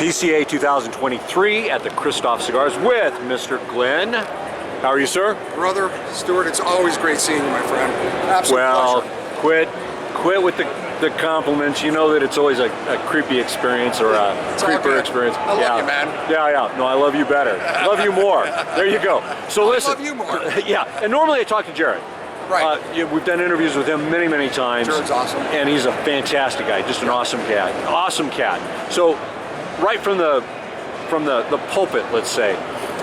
PCA 2023 at the Kristoff Cigars with Mr. Glen. How are you, sir? Brother, Stuart, it's always great seeing you, my friend. Absolute pleasure. Quit with the compliments. You know that it's always a creepy experience or a creeper experience. I love you, man. Yeah. No, I love you better. I love you more. There you go. So listen. I love you more. Yeah, and normally I talk to Jared. Right. We've done interviews with him many times. Jared's awesome. And he's a fantastic guy, just an awesome cat. Awesome cat. So, right from the pulpit, let's say,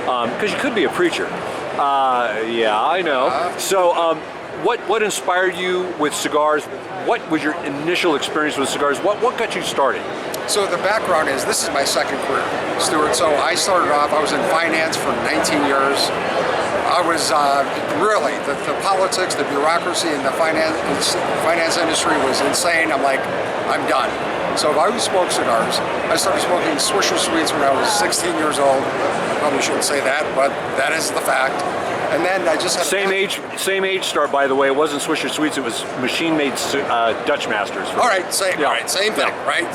because you could be a preacher. Yeah, I know. So, what inspired you with cigars? What was your initial experience with cigars? What got you started? So the background is, this is my second career, Stuart. So I started off, I was in finance for 19 years. I was really, the politics, the bureaucracy, and the finance industry was insane. I'm like, I'm done. So if I would smoke cigars, I started smoking Swisher Sweets when I was 16 years old. Probably shouldn't say that, but that is the fact. And then I just had same age start, by the way. It wasn't Swisher Sweets. It was machine-made Dutch Masters. All right, same thing, right?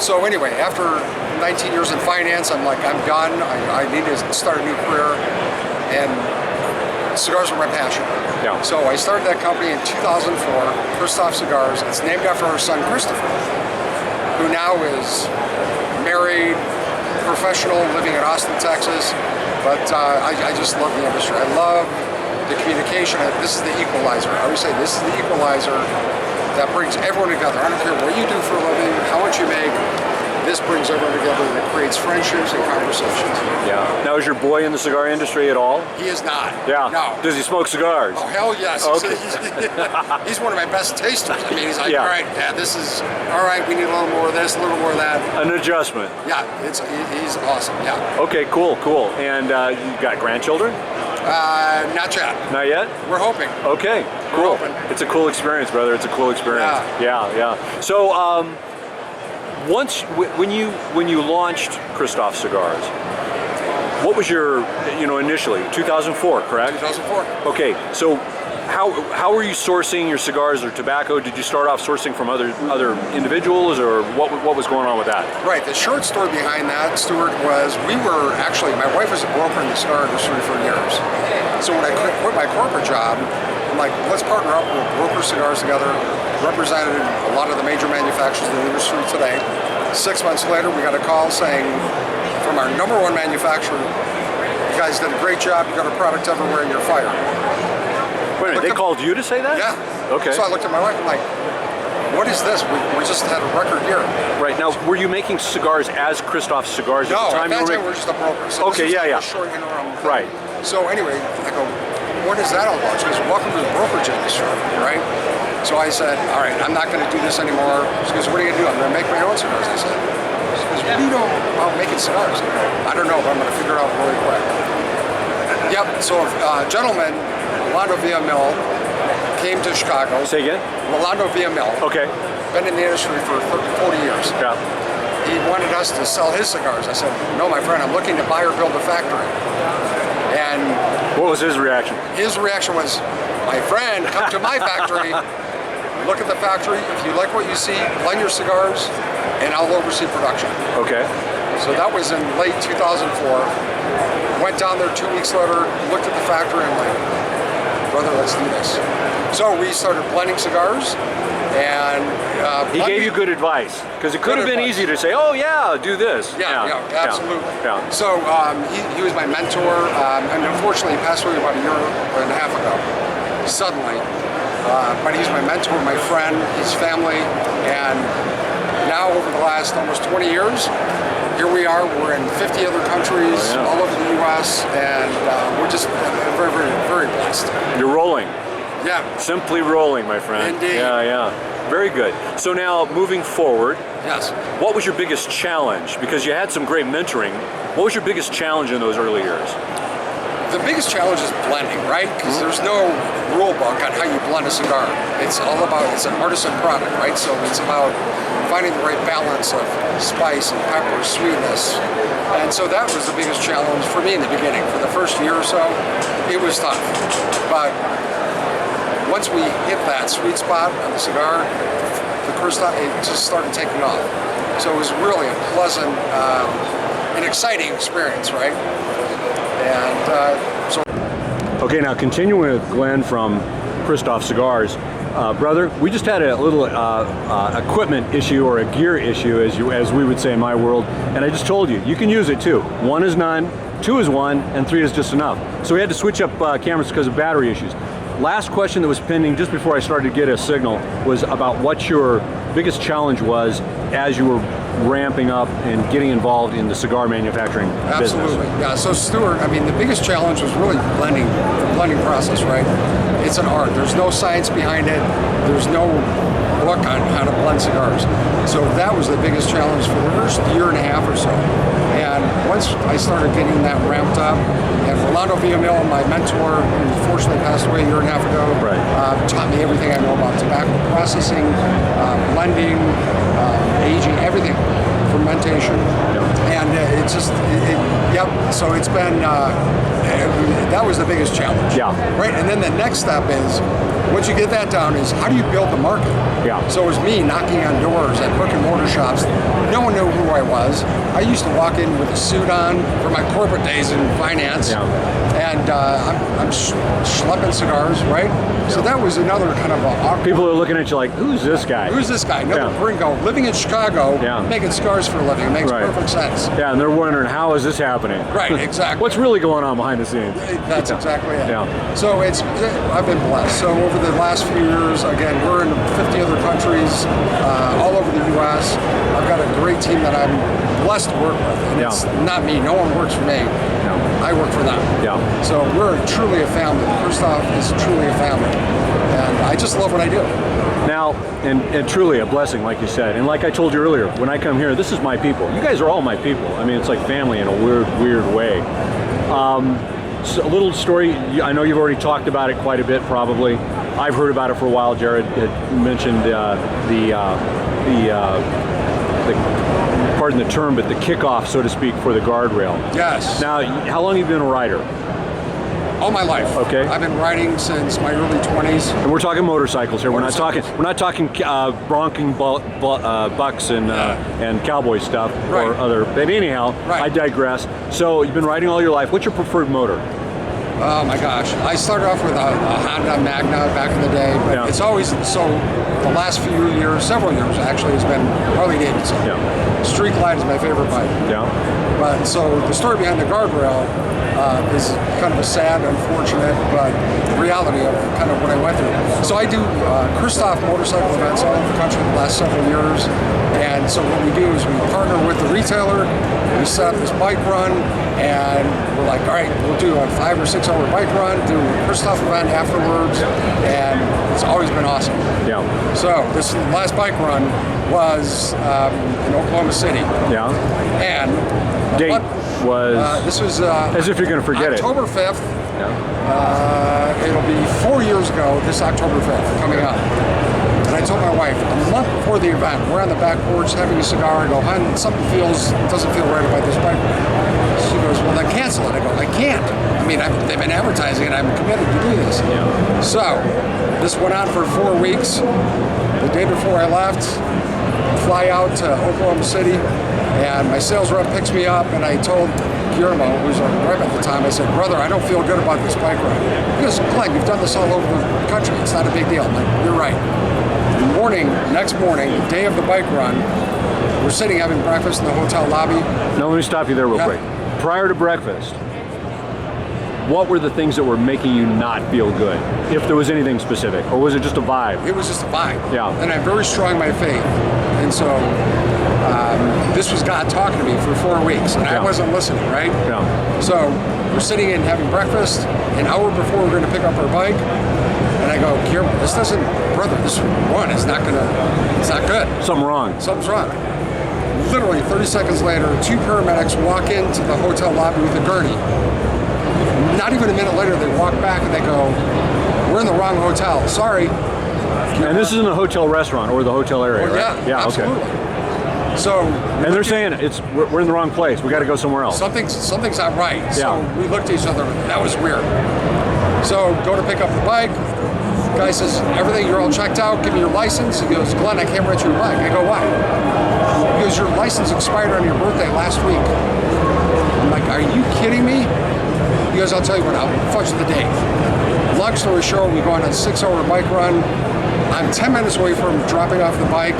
So anyway, after 19 years in finance, I'm like, I'm done. I need to start a new career, and cigars are my passion. Yeah. So I started that company in 2004, Kristoff Cigars. It's named after our son, Christopher, who now is married, professional, living in Austin, Texas. But I just love the industry. I love the communication. This is the equalizer. I always say this is the equalizer that brings everyone together. I don't care what you do for a living, how much you make. This brings everyone together and it creates friendships and conversations. Yeah. Now, is your boy in the cigar industry at all? He is not. Yeah. No. Does he smoke cigars? Oh, hell yes. Okay. He's one of my best tasters. I mean, he's like, yeah. all right, Dad, this is, all right, we need a little more of this, a little more of that. An adjustment. Yeah, he's awesome, yeah. Okay, cool. And you got grandchildren? Not yet. Not yet? We're hoping. Okay, cool. We're hoping. It's a cool experience, brother. It's a cool experience. Yeah. So, when you launched Kristoff Cigars, what was your, initially 2004, correct? 2004. Okay, so how were you sourcing your cigars or tobacco? Did you start off sourcing from other individuals, or what was going on with that? Right. The short story behind that, Stuart, was my wife was a broker in the cigar industry for years. So when I quit my corporate job, I'm like, let's partner up. We'll broker cigars together. Represented a lot of the major manufacturers in the industry today. 6 months later, we got a call saying from our #1 manufacturer, you guys did a great job. You got a product everywhere, and you're fired. Wait a minute, they called you to say that? Yeah. Okay. So I looked at my wife. I'm like, what is this? We just had a record year. Right. Now, were you making cigars as Kristoff Cigars at the time? No, at that time we're just a broker. So okay, yeah. A short interim thing. Right. So anyway, I go, what is that all about? She goes, welcome to the brokerage industry, right? So I said, all right, I'm not going to do this anymore. She goes, what are you going to do? I'm going to make my own cigars. I said, she goes, what do you know about making cigars? I go, I don't know, but I'm going to figure it out really quick. Yep, so a gentleman, Rolando Villamil, came to Chicago. Say again? Rolando Villamil. Okay. Been in the industry for 40 years. Yeah. He wanted us to sell his cigars. I said, no, my friend, I'm looking to buy or build a factory. And what was his reaction? His reaction was, my friend, come to my factory, look at the factory. If you like what you see, blend your cigars, and I'll oversee production. Okay. So that was in late 2004. Went down there 2 weeks later, looked at the factory, and I'm like, brother, let's do this. So we started blending cigars, and he gave you good advice, because it could have been easy to say, oh yeah, do this. Yeah, absolutely. Yeah. So he was my mentor, and unfortunately he passed away about a year and a half ago, suddenly. But he's my mentor, my friend, his family, and now over the last almost 20 years, here we are. We're in 50 other countries, all over the U.S., and we're just very, very, very blessed. You're rolling. Yeah. Simply rolling, my friend. Indeed. Yeah. Very good. So now, moving forward, yes. What was your biggest challenge? Because you had some great mentoring. What was your biggest challenge in those early years? The biggest challenge is blending, right? Because there's no rule book on how you blend a cigar. It's all about, it's an artisan product, right? So it's about finding the right balance of spice and pepper, sweetness. And so that was the biggest challenge for me in the beginning. For the first year or so, it was tough. But once we hit that sweet spot on the cigar, the Kristoff, it just started taking off. So it was really a pleasant and exciting experience, right? And so. Okay, now continuing with Glen from Kristoff Cigars. Brother, we just had a little equipment issue, or a gear issue, as we would say in my world, and I just told you, you can use it too. 1 is none, 2 is 1, and 3 is just enough. So we had to switch up cameras because of battery issues. Last question that was pending just before I started to get a signal was about what your biggest challenge was as you were ramping up and getting involved in the cigar manufacturing business. Absolutely, yeah. So Stuart, I mean, the biggest challenge was really the blending process, right? It's an art. There's no science behind it. There's no book on how to blend cigars. So that was the biggest challenge for the first year and a half or so. And once I started getting that ramped up, and Rolando Villamil, my mentor, who unfortunately passed away a year and a half ago, right, taught me everything I know about tobacco processing, blending, aging, everything, fermentation, and it's just, yep. So it's been that was the biggest challenge. Yeah. Right. And then the next step is, once you get that down, is how do you build the market? Yeah. So it was me knocking on doors at brick and mortar shops. No one knew who I was. I used to walk in with a suit on for my corporate days in finance, and I'm schlepping cigars, right? So that was another kind of a people are looking at you like, who's this guy? Who's this guy? Another gringo living in Chicago, making cigars for a living. It makes perfect sense. Yeah, and they're wondering, how is this happening? Right, exactly. What's really going on behind the scenes? That's exactly it. Yeah. So I've been blessed. So over the last few years, again, we're in 50 other countries, all over the U.S. I've got a great team that I'm blessed to work with. And it's not me. No one works for me. I work for them. Yeah. So we're truly a family. Kristoff is truly a family. And I just love what I do. Now, and truly a blessing, like you said. And like I told you earlier, when I come here, this is my people. You guys are all my people. I mean, it's like family in a weird way. So a little story, I know you've already talked about it quite a bit, probably. I've heard about it for a while. Jared had mentioned pardon the term, but the kickoff, so to speak, for the guardrail. Yes. Now, how long have you been a rider? All my life. Okay. I've been riding since my early 20s. And we're talking motorcycles here. We're not talking bronking bucks and cowboy stuff or other. But anyhow, I digress. So you've been riding all your life. What's your preferred motor? Oh my gosh. I started off with a Honda Magna back in the day, but it's always, so the last few years, several years actually, has been Harley Davidson. Street Glide is my favorite bike. But so the story behind the guardrail is kind of a sad, unfortunate, but reality of kind of what I went through. So I do Kristoff motorcycle events all over the country the last several years, and so what we do is we partner with the retailer, we set up this bike run, and we're like, all right, we'll do a 5 or 6 hour bike run, do a Kristoff event afterwards, and it's always been awesome. So this last bike run was in Oklahoma City. And date was this was as if you're going to forget October 5th. It'll be 4 years ago this October 5th coming up. And I told my wife a month before the event, we're on the back porch having a cigar. I go, hon, something doesn't feel right about this bike ride. She goes, well, then cancel it. I go, I can't. I mean, they've been advertising it. I'm committed to do this. So this went on for 4 weeks. The day before I left, fly out to Oklahoma City, and my sales rep picks me up, and I told Guillermo, who was our rep at the time, I said, brother, I don't feel good about this bike ride. He goes, Glenn, you've done this all over the country. It's not a big deal. I'm like, you're right. Next morning, the day of the bike run, we're sitting having breakfast in the hotel lobby. Now let me stop you there real quick. Prior to breakfast, what were the things that were making you not feel good? If there was anything specific, or was it just a vibe? It was just a vibe. And I'm very strong in my faith. And so this was God talking to me for 4 weeks, and I wasn't listening, right? So we're sitting in having breakfast, an hour before we're going to pick up our bike, and I go, Guillermo, this is not good. Something wrong. Something's wrong. Literally 30 seconds later, 2 paramedics walk into the hotel lobby with a gurney. Not even a minute later, they walk back and they go, we're in the wrong hotel. Sorry. And this is in the hotel restaurant or the hotel area, right? Yeah, absolutely. Okay. So, and they're saying we're in the wrong place. We got to go somewhere else. Something's not right. So we looked at each other. That was weird. So go to pick up the bike. Guy says, everything, you're all checked out, give me your license. He goes, Glenn, I can't rent your bike. I go, why? He goes, your license expired on your birthday last week. I'm like, are you kidding me? He goes, I'll tell you what, I'll fudge the date. Long story short, we go on a 6-hour bike run. I'm 10 minutes away from dropping off the bike.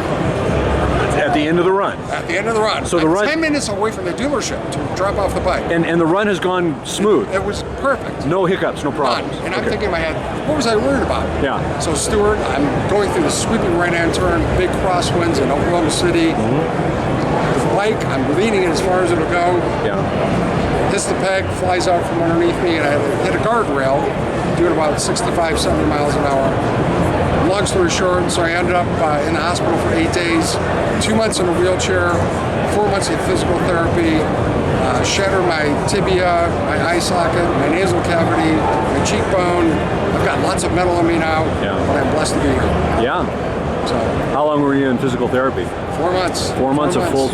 At the end of the run. At the end of the run. So the I'm run 10 minutes away from the dealership to drop off the bike. And the run has gone smooth. It was perfect. No hiccups, no problems. None. And I'm thinking in my head, what was I worried about? Yeah. So Stuart, I'm going through the sweeping right-hand turn, big crosswinds in Oklahoma City. The bike, I'm leaning it as far as it'll go. Yeah. Hits the peg, flies out from underneath me, and I hit a guardrail, doing about 65, 70 miles an hour. Long story short, so I ended up in the hospital for 8 days, 2 months in a wheelchair, 4 months of physical therapy, shattered my tibia, my eye socket, my nasal cavity, my cheekbone. I've got lots of metal in me now, but I'm blessed to be here. Yeah. So, how long were you in physical therapy? 4 months. 4 months of full,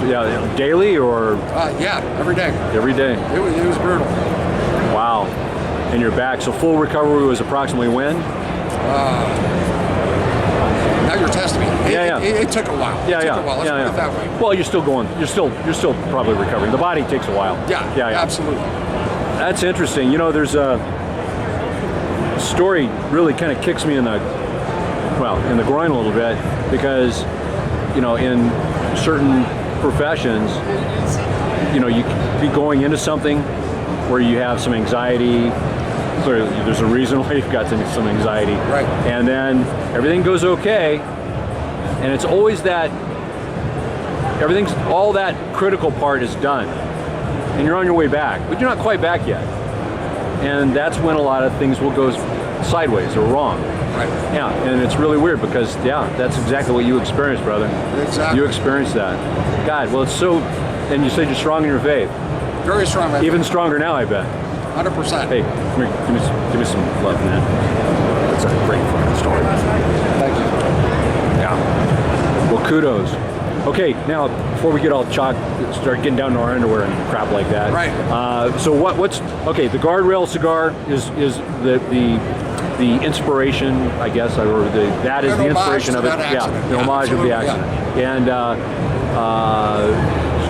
daily or? Yeah, every day. Every day. It was brutal. Wow. And you're back. So full recovery was approximately when? Now you're testing me. It took a while. Yeah, it took a while. Let's put it that way. Well, you're still going. You're still probably recovering. The body takes a while. Yeah, absolutely. That's interesting. You know, there's a story really kind of kicks me in the groin a little bit, because in certain professions, you could be going into something where you have some anxiety. Clearly, there's a reason why you've got some anxiety. Right. And then everything goes okay, and it's always that all that critical part is done, and you're on your way back, but you're not quite back yet. And that's when a lot of things will go sideways or wrong. Right. Yeah, and it's really weird because, that's exactly what you experienced, brother. Exactly. You experienced that. God, well, it's so, and you said you're strong in your faith. Very strong. Even stronger now, I bet. 100%. Hey, come here, give me some love, man. That's a great fucking story. Thank you. Yeah. Well, kudos. Okay, now before we get all start getting down to our underwear and crap like that. Right. So what's okay? The guardrail cigar is the inspiration, I guess, or that is the inspiration of it. Yeah, the homage of the accident. Yeah. And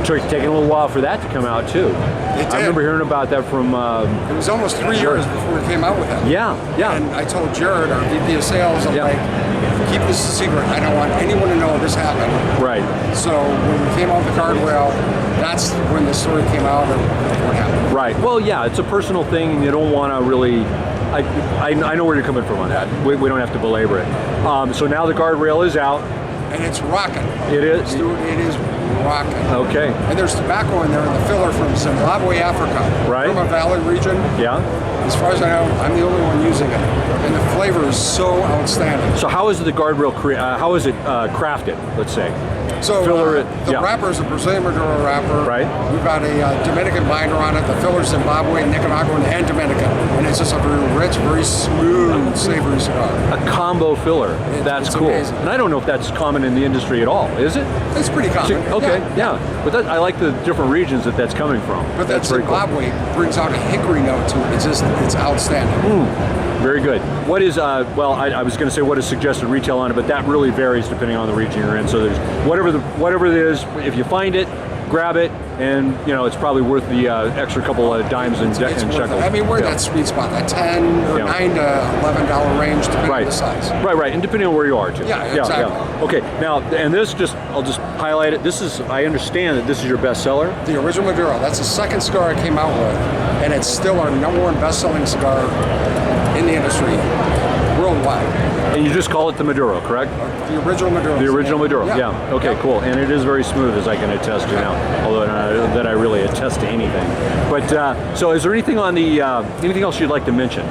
taking a little while for that to come out too. It did. I remember hearing about that from. It was almost 3 years before we came out with that. Yeah. And I told Jared, our VP of sales, I'm like, keep this a secret. I don't want anyone to know this happened. Right. So when we came out with the guardrail, that's when the story came out and what happened. Right. Well, yeah, it's a personal thing, and you don't want to really. I know where you're coming from on that. We don't have to belabor it. So now the guardrail is out. And it's rocking. It is? It is rocking. Okay. And there's tobacco in there in the filler from Zimbabwe, Africa. Right. From a valley region. Yeah. As far as I know, I'm the only one using it. And the flavor is so outstanding. So how is the guardrail, how is it crafted, let's say? So filler the wrapper is a Brazilian Maduro wrapper. Right. We've got a Dominican binder on it. The filler's Zimbabwe, Nicaraguan, and Dominican. And it's just a very rich, very smooth, savory cigar. A combo filler. That's it's cool. amazing. And I don't know if that's common in the industry at all, is it? It's pretty common. Okay, yeah. But I like the different regions that's coming from. But that that's very Zimbabwe brings out a hickory note to it. It's outstanding. Very good. What is, I was going to say what is suggested retail on it, but that really varies depending on the region you're in. So there's whatever it is, if you find it, grab it, and it's probably worth the extra couple of dimes and shekels. I mean, we're in that sweet spot, that $10 or $9 to $11 range, depending on the size. Right, and depending on where you are too. Yeah, exactly. Okay, now, and I'll just highlight it. I understand that this is your bestseller. The original Maduro. That's the second cigar I came out with, and it's still our #1 best-selling cigar in the industry worldwide. And you just call it the Maduro, correct? The original Maduro. The original Maduro, yeah. Okay, cool. And it is very smooth, as I can attest to now, although that I really attest to anything. But so, is there anything on the anything else you'd like to mention?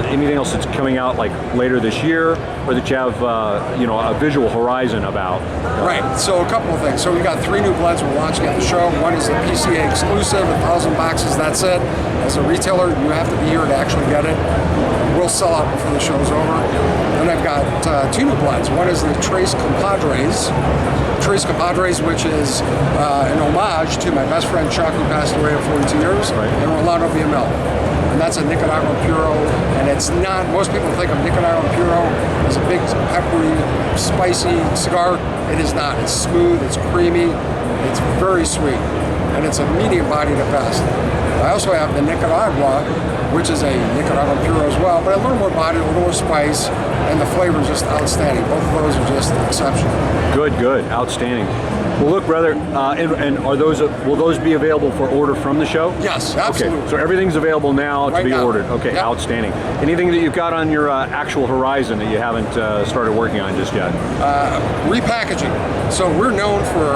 Anything else that's coming out like later this year, or that you have a visual horizon about? Right. So a couple of things. So we got 3 new blends we're launching at the show. One is the PCA exclusive, 1,000 boxes. That's it. As a retailer, you have to be here to actually get it. We'll sell out before the show's over. Then I've got 2 new blends. One is the Tres Compadres. Tres Compadres, which is an homage to my best friend Chuck, who passed away at 42 years, and Rolando VML. and that's a Nicaraguan Puro. And it's not, most people think of Nicaraguan Puro as a big, peppery, spicy cigar. It is not. It's smooth, it's creamy, it's very sweet, and it's a medium bodied at best. I also have the Nicaragua, which is a Nicaraguan Puro as well, but a little more body, a little more spice, and the flavor is just outstanding. Both of those are just exceptional. Good, good, outstanding. Well, look, brother, and are those will those be available for order from the show? Yes, absolutely. Okay, so everything's available now to be now. ordered. Okay, Yep. Outstanding. Anything that you've got on your actual horizon that you haven't started working on just yet? Repackaging. So we're known for